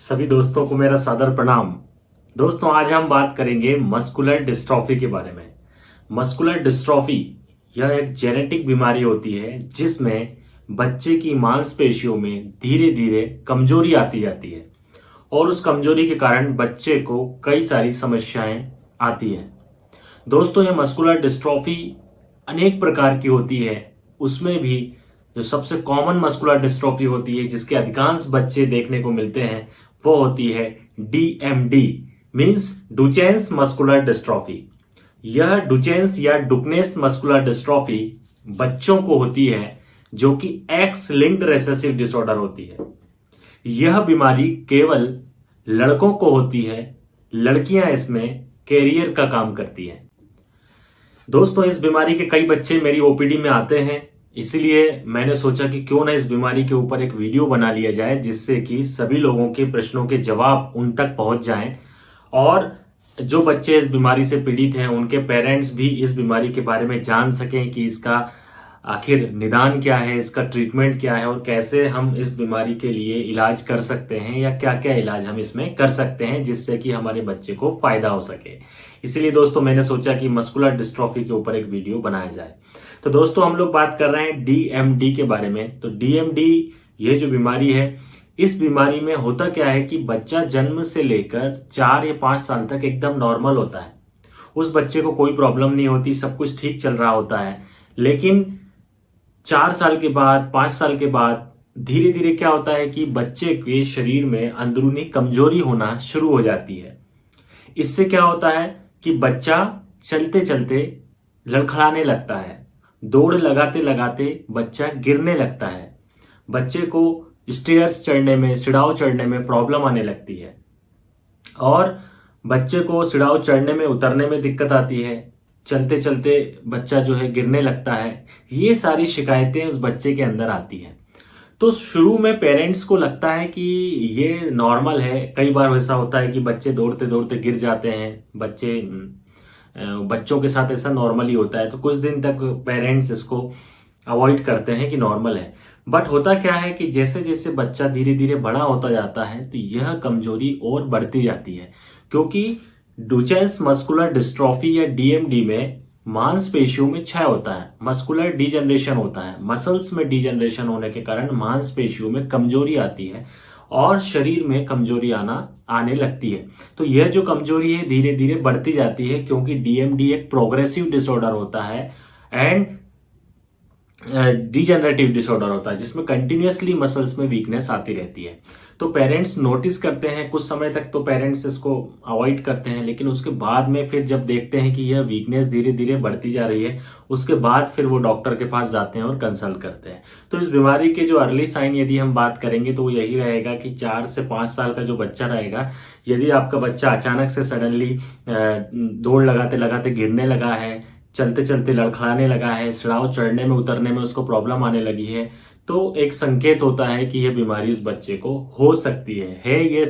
सभी दोस्तों को मेरा सादर प्रणाम। दोस्तों, आज हम बात करेंगे मस्कुलर डिस्ट्रॉफी के बारे में। मस्कुलर डिस्ट्रॉफी यह एक जेनेटिक बीमारी होती है जिसमें बच्चे की मांसपेशियों में धीरे धीरे कमजोरी आती जाती है और उस कमजोरी के कारण बच्चे को कई सारी समस्याएं आती हैं। दोस्तों, यह मस्कुलर डिस्ट्रॉफी अनेक प्रकार की होती है। उसमें भी जो सबसे कॉमन मस्कुलर डिस्ट्रॉफी होती है, जिसके अधिकांश बच्चे देखने को मिलते हैं, वो होती है डीएमडी, मींस डुचेन्स मस्कुलर डिस्ट्रॉफी। यह डुचेन्स या डुकनेस मस्कुलर डिस्ट्रॉफी बच्चों को होती है जो कि एक्स लिंक्ड रेसेसिव डिसऑर्डर होती है। यह बीमारी केवल लड़कों को होती है, लड़कियां इसमें कैरियर का काम करती हैं। दोस्तों, इस बीमारी के कई बच्चे मेरी ओपीडी में आते हैं, इसलिए मैंने सोचा कि क्यों ना इस बीमारी के ऊपर एक वीडियो बना लिया जाए जिससे कि सभी लोगों के प्रश्नों के जवाब उन तक पहुंच जाएं और जो बच्चे इस बीमारी से पीड़ित हैं उनके पेरेंट्स भी इस बीमारी के बारे में जान सकें कि इसका आखिर निदान क्या है, इसका ट्रीटमेंट क्या है और कैसे हम इस बीमारी के लिए इलाज कर सकते हैं या क्या क्या इलाज हम इसमें कर सकते हैं जिससे कि हमारे बच्चे को फायदा हो सके। इसीलिए दोस्तों मैंने सोचा कि मस्कुलर डिस्ट्रॉफी के ऊपर एक वीडियो बनाया जाए। तो दोस्तों, हम लोग बात कर रहे हैं डीएमडी के बारे में। तो डीएमडी ये जो बीमारी है, इस बीमारी में होता क्या है कि बच्चा जन्म से लेकर 4 या 5 साल तक एकदम नॉर्मल होता है। उस बच्चे को कोई प्रॉब्लम नहीं होती, सब कुछ ठीक चल रहा होता है। लेकिन 4 साल के बाद, 5 साल के बाद धीरे धीरे क्या होता है कि बच्चे के शरीर में अंदरूनी कमजोरी होना शुरू हो जाती है। इससे क्या होता है कि बच्चा चलते चलते लड़खड़ाने लगता है, दौड़ लगाते लगाते बच्चा गिरने लगता है, बच्चे को स्टेयर्स चढ़ने में, सिड़ाव चढ़ने में प्रॉब्लम आने लगती है और बच्चे को सिड़ाव चढ़ने में, उतरने में दिक्कत आती है, चलते चलते बच्चा जो है गिरने लगता है। ये सारी शिकायतें उस बच्चे के अंदर आती हैं। तो शुरू में पेरेंट्स को लगता है कि ये नॉर्मल है। कई बार ऐसा होता है कि बच्चे दौड़ते दौड़ते गिर जाते हैं, बच्चों के साथ ऐसा नॉर्मली होता है। तो कुछ दिन तक पेरेंट्स इसको अवॉइड करते हैं कि नॉर्मल है। बट होता क्या है कि जैसे जैसे बच्चा धीरे धीरे बड़ा होता जाता है तो यह कमजोरी और बढ़ती जाती है, क्योंकि डुचेन्स मस्कुलर डिस्ट्रॉफी या डीएमडी में मांसपेशियों में क्षय होता है, मस्कुलर डिजनरेशन होता है। मसल्स में डिजनरेशन होने के कारण मांसपेशियों में कमजोरी आती है और शरीर में कमजोरी आने लगती है। तो यह जो कमजोरी है धीरे धीरे बढ़ती जाती है, क्योंकि डीएमडी एक प्रोग्रेसिव डिसऑर्डर होता है एंड डिजेनरेटिव डिसऑर्डर होता है, जिसमें कंटिन्यूअसली मसल्स में वीकनेस आती रहती है। तो पेरेंट्स नोटिस करते हैं, कुछ समय तक तो पेरेंट्स इसको अवॉइड करते हैं, लेकिन उसके बाद में फिर जब देखते हैं कि यह वीकनेस धीरे धीरे बढ़ती जा रही है, उसके बाद फिर वो डॉक्टर के पास जाते हैं और कंसल्ट करते हैं। तो इस बीमारी के जो अर्ली साइन यदि हम बात करेंगे तो वो यही रहेगा कि 4 से 5 साल का जो बच्चा रहेगा, यदि आपका बच्चा अचानक से सडनली दौड़ लगाते लगाते गिरने लगा है, चलते चलते लड़खड़ाने लगा है, सिड़ाव चढ़ने में उतरने में उसको प्रॉब्लम आने लगी है, तो एक संकेत होता है कि यह बीमारी उस बच्चे को हो सकती है। ये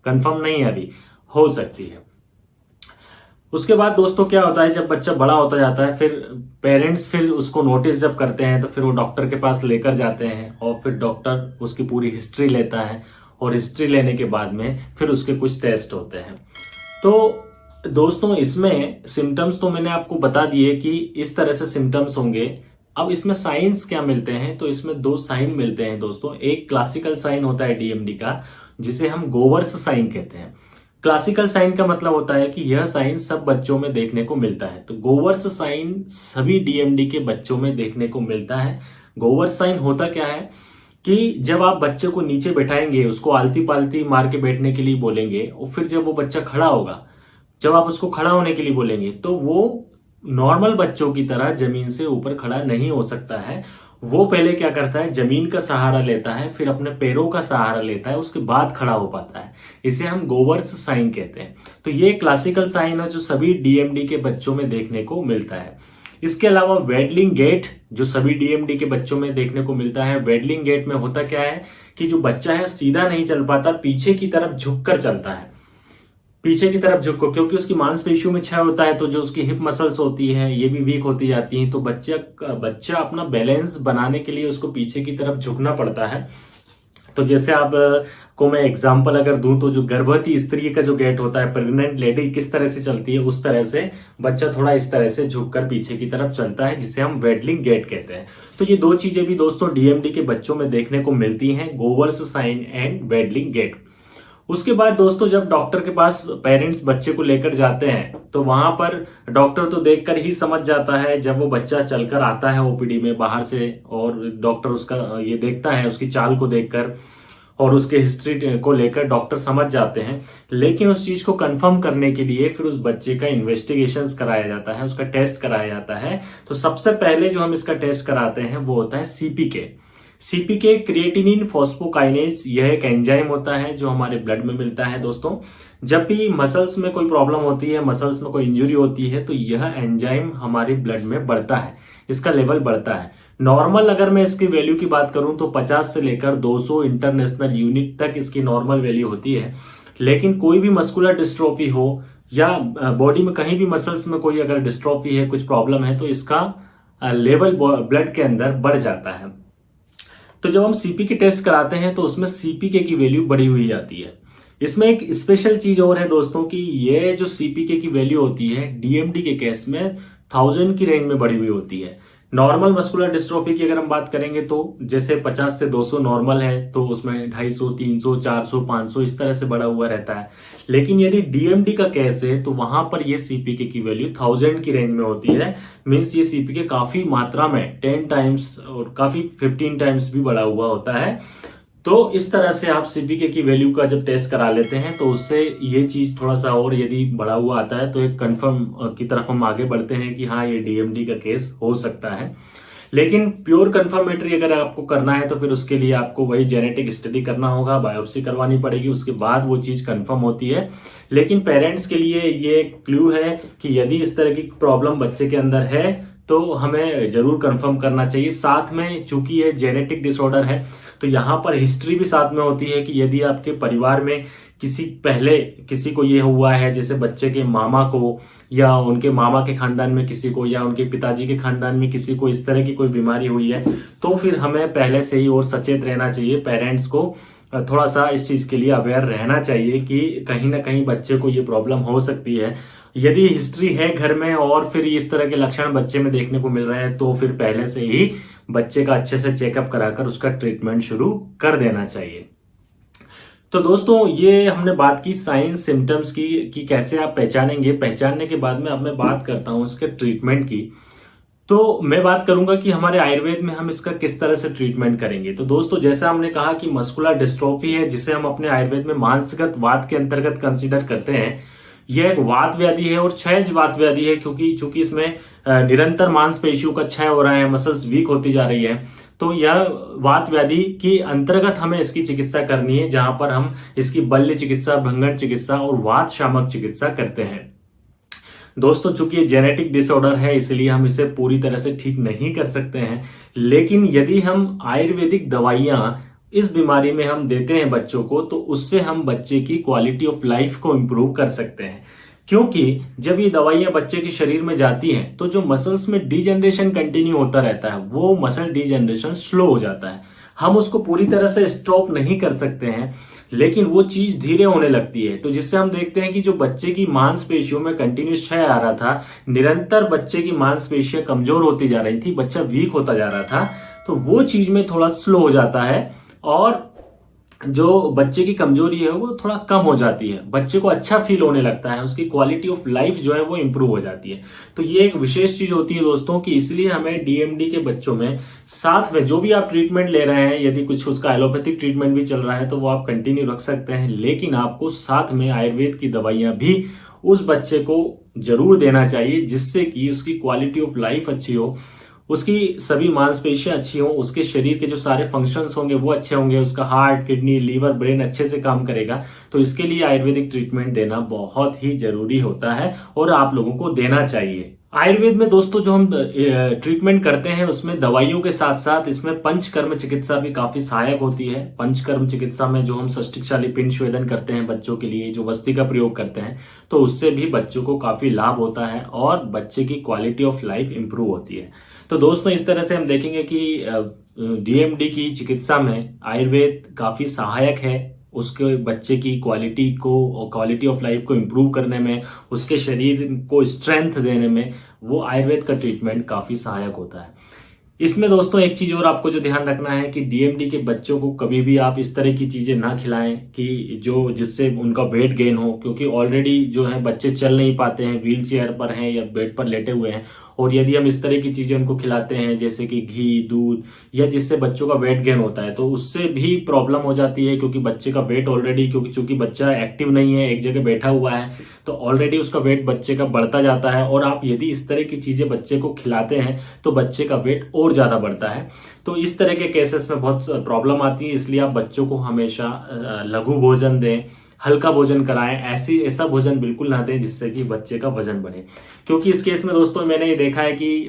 कंफर्म नहीं है, अभी हो सकती है। उसके बाद दोस्तों क्या होता है, जब बच्चा बड़ा होता जाता है, फिर पेरेंट्स फिर उसको नोटिस जब करते हैं तो फिर वो डॉक्टर के पास लेकर जाते हैं और फिर डॉक्टर उसकी पूरी हिस्ट्री लेता है और हिस्ट्री लेने के बाद में फिर उसके कुछ टेस्ट होते हैं। तो दोस्तों, इसमें सिम्टम्स तो मैंने आपको बता दिए कि इस तरह से सिम्टम्स होंगे। अब इसमें साइंस क्या मिलते हैं, तो इसमें 2 साइन मिलते हैं दोस्तों। एक क्लासिकल साइन होता है डीएमडी का, जिसे हम गोवर्स साइन कहते हैं। क्लासिकल साइन का मतलब होता है कि यह साइन सब बच्चों में देखने को मिलता है। तो गोवर्स साइन सभी डीएमडी के बच्चों में देखने को मिलता है। गोवर्स साइन होता क्या है कि जब आप बच्चे को नीचे बैठाएंगे, उसको आलती पालती मार के बैठने के लिए बोलेंगे और फिर जब वो बच्चा खड़ा होगा, जब आप उसको खड़ा होने के लिए बोलेंगे, तो वो नॉर्मल बच्चों की तरह जमीन से ऊपर खड़ा नहीं हो सकता है। वो पहले क्या करता है, जमीन का सहारा लेता है, फिर अपने पैरों का सहारा लेता है, उसके बाद खड़ा हो पाता है। इसे हम गोवर्स साइन कहते हैं। तो ये क्लासिकल साइन है जो सभी डीएमडी के बच्चों में देखने को मिलता है। इसके अलावा वेडलिंग गेट जो सभी डीएमडी के बच्चों में देखने को मिलता है। वेडलिंग गेट में होता क्या है कि जो बच्चा है सीधा नहीं चल पाता, पीछे की तरफ झुककर चलता है, पीछे की तरफ झुको, क्योंकि उसकी मांसपेशियों में क्षय होता है तो जो उसकी हिप मसल्स होती है ये भी वीक होती जाती हैं। तो बच्चा अपना बैलेंस बनाने के लिए उसको पीछे की तरफ झुकना पड़ता है तो जैसे आप को मैं एग्जांपल अगर दूं तो जो गर्भवती स्त्री का जो गेट होता है, प्रेग्नेंट लेडी किस तरह से चलती है, उस तरह से बच्चा थोड़ा इस तरह से झुककर पीछे की तरफ चलता है, जिसे हम वेडलिंग गेट कहते हैं। तो ये दो चीजें भी दोस्तों डीएमडी के बच्चों में देखने को मिलती हैं, गोवर्स साइन एंड वेडलिंग गेट। उसके बाद दोस्तों जब डॉक्टर के पास पेरेंट्स बच्चे को लेकर जाते हैं तो वहां पर डॉक्टर तो देखकर ही समझ जाता है, जब वो बच्चा चलकर आता है ओपीडी में बाहर से, और डॉक्टर उसका ये देखता है, उसकी चाल को देखकर और उसके हिस्ट्री को लेकर डॉक्टर समझ जाते हैं। लेकिन उस चीज को कंफर्म करने के लिए फिर उस बच्चे का इन्वेस्टिगेशंस कराया जाता है, उसका टेस्ट कराया जाता है। तो सबसे पहले जो हम इसका टेस्ट कराते हैं वो होता है सीपीके। सीपीके क्रिएटिनिन फॉस्फोकाइनेज, यह एक एंजाइम होता है जो हमारे ब्लड में मिलता है दोस्तों। जब भी मसल्स में कोई प्रॉब्लम होती है, मसल्स में कोई इंजरी होती है, तो यह एंजाइम हमारे ब्लड में बढ़ता है, इसका लेवल बढ़ता है। नॉर्मल अगर मैं इसकी वैल्यू की बात करूं तो 50 से लेकर 200 इंटरनेशनल यूनिट तक इसकी नॉर्मल वैल्यू होती है। लेकिन कोई भी मस्कुलर डिस्ट्रोफी हो या बॉडी में कहीं भी मसल्स में कोई अगर डिस्ट्रोफी है, कुछ प्रॉब्लम है, तो इसका लेवल ब्लड के अंदर बढ़ जाता है। तो जब हम सीपीके टेस्ट कराते हैं तो उसमें सीपीके की वैल्यू बढ़ी हुई आती है। इसमें एक स्पेशल चीज और है दोस्तों कि ये जो सीपीके की वैल्यू होती है डीएमडी के केस में 1000 की रेंज में बढ़ी हुई होती है। नॉर्मल मस्कुलर डिस्ट्रोफी की अगर हम बात करेंगे तो जैसे 50 से 200 नॉर्मल है, तो उसमें 250, 300, 400, 500 इस तरह से बढ़ा हुआ रहता है। लेकिन यदि डीएमडी का केस है तो वहां पर ये सीपीके की वैल्यू 1000 की रेंज में होती है। मीन्स ये सीपीके काफी मात्रा में 10 टाइम्स और काफी 15 टाइम्स भी बढ़ा हुआ होता है। तो इस तरह से आप सीपीके की वैल्यू का जब टेस्ट करा लेते हैं तो उससे ये चीज थोड़ा सा और यदि बढ़ा हुआ आता है तो एक कंफर्म की तरफ हम आगे बढ़ते हैं कि हाँ ये डीएमडी का केस हो सकता है। लेकिन प्योर कंफर्मेटरी अगर आपको करना है तो फिर उसके लिए आपको वही जेनेटिक स्टडी करना होगा, बायोप्सी करवानी पड़ेगी, उसके बाद वो चीज कंफर्म होती है। लेकिन पेरेंट्स के लिए ये क्लू है कि यदि इस तरह की प्रॉब्लम बच्चे के अंदर है तो हमें जरूर कंफर्म करना चाहिए। साथ में चूंकि ये जेनेटिक डिसऑर्डर है तो यहाँ पर हिस्ट्री भी साथ में होती है कि यदि आपके परिवार में किसी को ये हुआ है, जैसे बच्चे के मामा को या उनके मामा के खानदान में किसी को या उनके पिताजी के खानदान में किसी को इस तरह की कोई बीमारी हुई है, तो फिर हमें पहले से ही और सचेत रहना चाहिए। पेरेंट्स को थोड़ा सा इस चीज के लिए अवेयर रहना चाहिए कि कहीं ना कहीं बच्चे को ये प्रॉब्लम हो सकती है। यदि हिस्ट्री है घर में और फिर इस तरह के लक्षण बच्चे में देखने को मिल रहे हैं तो फिर पहले से ही बच्चे का अच्छे से चेकअप कराकर उसका ट्रीटमेंट शुरू कर देना चाहिए। तो दोस्तों ये हमने बात की साइंस सिम्टम्स की कि कैसे आप पहचानेंगे। पहचानने के बाद में अब मैं बात करता हूं इसके ट्रीटमेंट की। तो मैं बात करूंगा कि हमारे आयुर्वेद में हम इसका किस तरह से ट्रीटमेंट करेंगे। तो दोस्तों जैसा हमने कहा कि मस्कुलर डिस्ट्रोफी है, जिसे हम अपने आयुर्वेद में मांसगत वात के अंतर्गत कंसीडर करते हैं। यह एक वात व्याधि है और क्षयज वात व्याधि है, क्योंकि चूंकि इसमें निरंतर मांसपेशियों का क्षय हो रहा है, मसल्स वीक होती जा रही है। तो यह वात व्याधि के अंतर्गत हमें इसकी चिकित्सा करनी है, जहां पर हम इसकी बल्य चिकित्सा, भंगन चिकित्सा और वात शामक चिकित्सा करते हैं। दोस्तों चूंकि ये जेनेटिक डिसऑर्डर है इसलिए हम इसे पूरी तरह से ठीक नहीं कर सकते हैं। लेकिन यदि हम आयुर्वेदिक दवाइयां इस बीमारी में हम देते हैं बच्चों को, तो उससे हम बच्चे की क्वालिटी ऑफ लाइफ को इंप्रूव कर सकते हैं। क्योंकि जब ये दवाइयां बच्चे के शरीर में जाती हैं तो जो मसल्स में डीजनरेशन कंटिन्यू होता रहता है, वो मसल डीजनरेशन स्लो हो जाता है। हम उसको पूरी तरह से स्टॉप नहीं कर सकते हैं, लेकिन वो चीज धीरे होने लगती है। तो जिससे हम देखते हैं कि जो बच्चे की मांसपेशियों में कंटिन्यूस क्षय आ रहा था, निरंतर बच्चे की मांसपेशियां कमजोर होती जा रही थी, बच्चा वीक होता जा रहा था, तो वो चीज में थोड़ा स्लो हो जाता है और जो बच्चे की कमजोरी है वो थोड़ा कम हो जाती है। बच्चे को अच्छा फील होने लगता है, उसकी क्वालिटी ऑफ लाइफ जो है वो इंप्रूव हो जाती है। तो ये एक विशेष चीज होती है दोस्तों कि इसलिए हमें डीएमडी के बच्चों में साथ में जो भी आप ट्रीटमेंट ले रहे हैं, यदि कुछ उसका एलोपैथिक ट्रीटमेंट भी चल रहा है तो वो आप कंटिन्यू रख सकते हैं, लेकिन आपको साथ में आयुर्वेद की दवाइयां भी उस बच्चे को जरूर देना चाहिए, जिससे कि उसकी क्वालिटी ऑफ लाइफ अच्छी हो, उसकी सभी मांसपेशियां अच्छी हों, उसके शरीर के जो सारे फंक्शंस होंगे वो अच्छे होंगे, उसका हार्ट, किडनी, लीवर, ब्रेन अच्छे से काम करेगा। तो इसके लिए आयुर्वेदिक ट्रीटमेंट देना बहुत ही जरूरी होता है और आप लोगों को देना चाहिए। आयुर्वेद में दोस्तों जो हम ट्रीटमेंट करते हैं उसमें दवाइयों के साथ साथ इसमें पंचकर्म चिकित्सा भी काफी सहायक होती है। पंचकर्म चिकित्सा में जो हम षष्टिकशाली पिंड स्वेदन करते हैं बच्चों के लिए, जो वस्ती का प्रयोग करते हैं, तो उससे भी बच्चों को काफी लाभ होता है और बच्चे की क्वालिटी ऑफ लाइफ इंप्रूव होती है। तो दोस्तों इस तरह से हम देखेंगे कि डीएमडी की चिकित्सा में आयुर्वेद काफ़ी सहायक है, उसके बच्चे की क्वालिटी को और क्वालिटी ऑफ लाइफ को इम्प्रूव करने में, उसके शरीर को स्ट्रेंथ देने में वो आयुर्वेद का ट्रीटमेंट काफ़ी सहायक होता है। इसमें दोस्तों एक चीज़ और आपको जो ध्यान रखना है कि डीएमडी के बच्चों को कभी भी आप इस तरह की चीज़ें ना खिलाएं कि जो जिससे उनका वेट गेन हो, क्योंकि ऑलरेडी जो है बच्चे चल नहीं पाते हैं, व्हील चेयर पर हैं या बेड पर लेटे हुए हैं, और यदि हम इस तरह की चीज़ें उनको खिलाते हैं जैसे कि घी, दूध, या जिससे बच्चों का वेट गेन होता है, तो उससे भी प्रॉब्लम हो जाती है, क्योंकि बच्चे का वेट ऑलरेडी, क्योंकि चूंकि बच्चा एक्टिव नहीं है, एक जगह बैठा हुआ है, तो ऑलरेडी उसका वेट बच्चे का बढ़ता जाता है, और आप यदि इस तरह की चीज़ें बच्चे को खिलाते हैं तो बच्चे का वेट और ज़्यादा बढ़ता है। तो इस तरह के केसेस में बहुत प्रॉब्लम आती है, इसलिए आप बच्चों को हमेशा लघु भोजन दें, हल्का भोजन कराएं, ऐसा भोजन बिल्कुल ना दें जिससे कि बच्चे का वजन बढ़े। क्योंकि इस केस में दोस्तों मैंने ये देखा है कि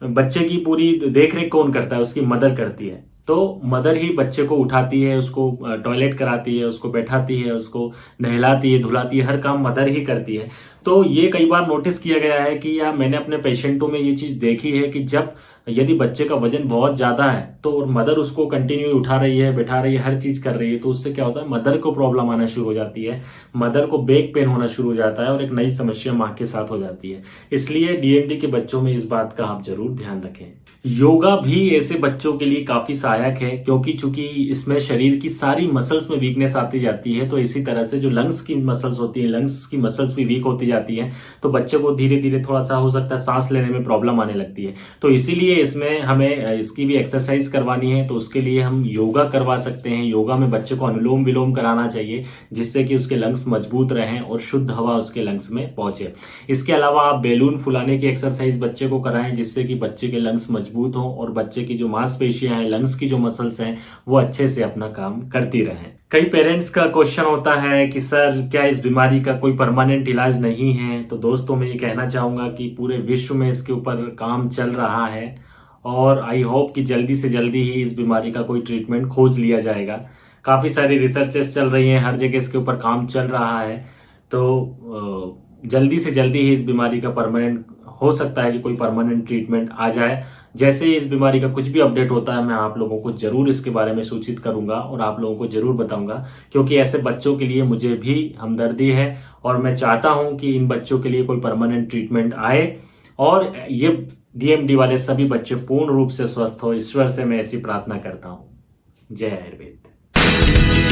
बच्चे की पूरी देख रेख कौन करता है, उसकी मदर करती है। तो मदर ही बच्चे को उठाती है, उसको टॉयलेट कराती है, उसको बैठाती है, उसको नहलाती है, धुलाती है, हर काम मदर ही करती है। तो ये कई बार नोटिस किया गया है कि या मैंने अपने पेशेंटों में ये चीज़ देखी है कि जब यदि बच्चे का वजन बहुत ज़्यादा है तो मदर उसको कंटिन्यू उठा रही है, बैठा रही है, हर चीज़ कर रही है, तो उससे क्या होता है, मदर को प्रॉब्लम आना शुरू हो जाती है, मदर को बैक पेन होना शुरू हो जाता है, और एक नई समस्या माँ के साथ हो जाती है। इसलिए डीएमडी के बच्चों में इस बात का आप जरूर ध्यान रखें। योगा भी ऐसे बच्चों के लिए काफी सहायक है, क्योंकि चूंकि इसमें शरीर की सारी मसल्स में वीकनेस आती जाती है, तो इसी तरह से जो लंग्स की मसल्स होती है, लंग्स की मसल्स भी वीक होती जाती है, तो बच्चे को धीरे धीरे थोड़ा सा हो सकता है सांस लेने में प्रॉब्लम आने लगती है। तो इसीलिए इसमें हमें इसकी भी एक्सरसाइज करवानी है, तो उसके लिए हम योगा करवा सकते हैं। योगा में बच्चे को अनुलोम विलोम कराना चाहिए, जिससे कि उसके लंग्स मजबूत रहें और शुद्ध हवा उसके लंग्स में पहुंचे। इसके अलावा आप बैलून फुलाने की एक्सरसाइज बच्चे को कराएं, जिससे कि बच्चे के लंग्स मजबूत हों और बच्चे की जो मांसपेशियां हैं, लंग्स की जो मसल्स हैं, वो अच्छे से अपना काम करती रहें। कई पेरेंट्स का क्वेश्चन होता है कि सर क्या इस बीमारी का कोई परमानेंट इलाज नहीं है? तो दोस्तों मैं ये कहना चाहूंगा कि पूरे विश्व में इसके ऊपर काम चल रहा है, और आई होप कि जल्दी से जल्दी ही इस बीमारी का कोई ट्रीटमेंट खोज लिया जाएगा। काफ़ी सारी रिसर्चेस चल रही हैं, हर जगह इसके ऊपर काम चल रहा है, तो जल्दी से जल्दी ही इस बीमारी का परमानेंट हो सकता है कि कोई परमानेंट ट्रीटमेंट आ जाए। जैसे ही इस बीमारी का कुछ भी अपडेट होता है, मैं आप लोगों को जरूर इसके बारे में सूचित करूंगा और आप लोगों को जरूर बताऊंगा, क्योंकि ऐसे बच्चों के लिए मुझे भी हमदर्दी है, और मैं चाहता हूं कि इन बच्चों के लिए कोई परमानेंट ट्रीटमेंट आए और ये डीएमडी वाले सभी बच्चे पूर्ण रूप से स्वस्थ हो। ईश्वर से मैं ऐसी प्रार्थना करता हूँ। जय आयुर्वेद।